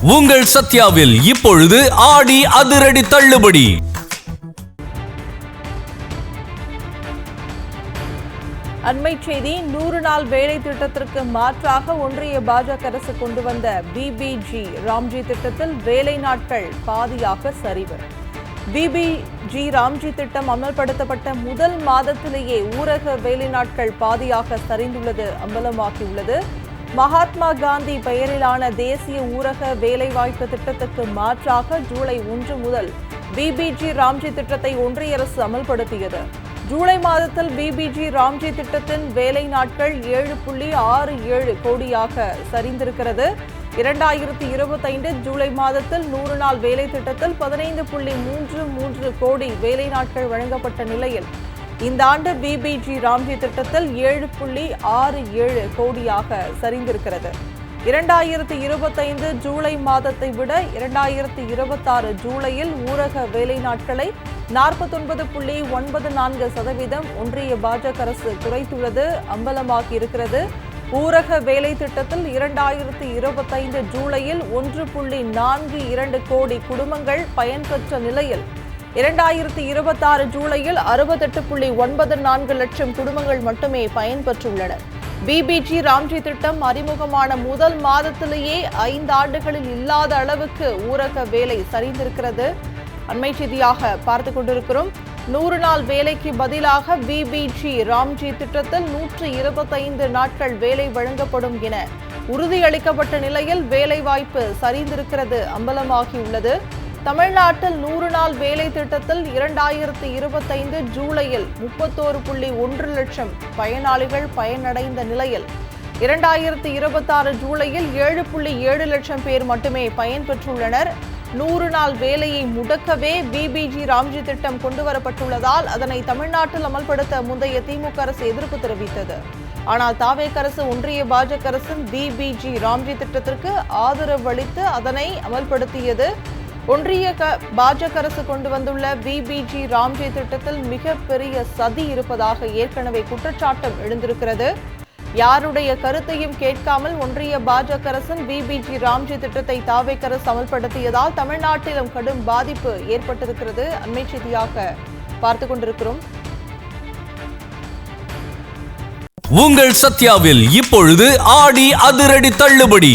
உங்கள் சத்யாவில் இப்பொழுது ஆடி அதிரடி தள்ளுபடி. அண்மை செய்தி. 100 நாள் வேலை திட்டத்திற்கு மாற்றாக ஒன்றிய பாஜக அரசு கொண்டு வந்த பிபிஜி ராம்ஜி திட்டத்தில் வேலை நாட்கள் பாதியாக சரிவு. பிபிஜி ராம்ஜி திட்டம் அமல்படுத்தப்பட்ட முதல் மாதத்திலேயே ஊரக வேலை நாட்கள் பாதியாக சரிந்துள்ளது அம்பலமாகியுள்ளது. மகாத்மா காந்தி பெயரிலான தேசிய ஊரக வேலைவாய்ப்பு திட்டத்துக்கு மாற்றாக ஜூலை 1 முதல் பிபிஜி ராம்ஜி திட்டத்தை ஒன்றிய அரசு அமல்படுத்தியது. ஜூலை மாதத்தில் பிபிஜி ராம்ஜி திட்டத்தின் வேலை நாட்கள் 7.67 கோடியாக சரிந்திருக்கிறது. 2025 ஜூலை மாதத்தில் 100 நாள் வேலை திட்டத்தில் 15.33 கோடி வேலை நாட்கள் வழங்கப்பட்ட நிலையில் இந்த ஆண்டு பிபிஜி ராம்ஜி திட்டத்தில் 7.67 கோடியாக சரிந்திருக்கிறது. 2025 ஜூலை மாதத்தை விட 2026 ஜூலையில் ஊரக வேலை நாட்களை 49.94% ஒன்றிய பாஜக அரசு குறைத்துள்ளது அம்பலமாகி இருக்கிறது. ஊரக வேலை திட்டத்தில் 2025 ஜூலையில் 1.42 கோடி குடும்பங்கள் பயன்பெற்ற நிலையில் 2026 ஜூலையில் 68.94 லட்சம் குடும்பங்கள் மட்டுமே பயன்பெற்றுள்ளன. பிபிஜி ராம்ஜி திட்டம் அறிமுகமான முதல் மாதத்திலேயே 5 ஆண்டுகளில் இல்லாத அளவுக்கு ஊரக வேலை சரிந்திருக்கிறது. அண்மை செய்தியாக பார்த்துக் கொண்டிருக்கிறோம். 100 நாள் வேலைக்கு பதிலாக பிபிஜி ராம்ஜி திட்டத்தில் 125 நாட்கள் வேலை வழங்கப்படும் என உறுதியளிக்கப்பட்ட நிலையில் வேலைவாய்ப்பு சரிந்திருக்கிறது அம்பலமாகியுள்ளது. தமிழ்நாட்டில் 100 நாள் வேலை திட்டத்தில் 2025 ஜூலையில் 31.1 லட்சம் பயனாளிகள் பயனடைந்த நிலையில் 2026 ஜூலையில் 7.7 லட்சம் பேர் மட்டுமே பயன்பெற்றுள்ளனர். 100 நாள் வேலையை முடக்கவே பிபிஜி ராம்ஜி திட்டம் கொண்டுவரப்பட்டுள்ளதால் அதனை தமிழ்நாட்டில் அமல்படுத்த முந்தைய திமுக அரசு எதிர்ப்பு தெரிவித்தது. ஆனால் தாவேக அரசு ஒன்றிய பாஜக அரசின் பிபிஜி ராம்ஜி திட்டத்திற்கு ஆதரவு அளித்து அதனை அமல்படுத்தியது. ஒன்றிய பாஜக அரசு கொண்டு வந்துள்ள பிபிஜி ராம்ஜி திட்டத்தில் மிகப்பெரிய சதி இருப்பதாக ஏற்கனவே குற்றச்சாட்டம் எழுந்திருக்கிறது. யாருடைய கருத்தையும் கேட்காமல் ஒன்றிய பாஜக அரசின் பிபிஜி ராம்ஜி திட்டத்தை தாவேக அரசு அமல்படுத்தியதால் தமிழ்நாட்டிலும் கடும் பாதிப்பு ஏற்பட்டிருக்கிறது. அண்மை செய்தியாக பார்த்துக் கொண்டிருக்கிறோம். உங்கள் சத்யாவில் இப்பொழுது ஆடி அதிரடி தள்ளுபடி.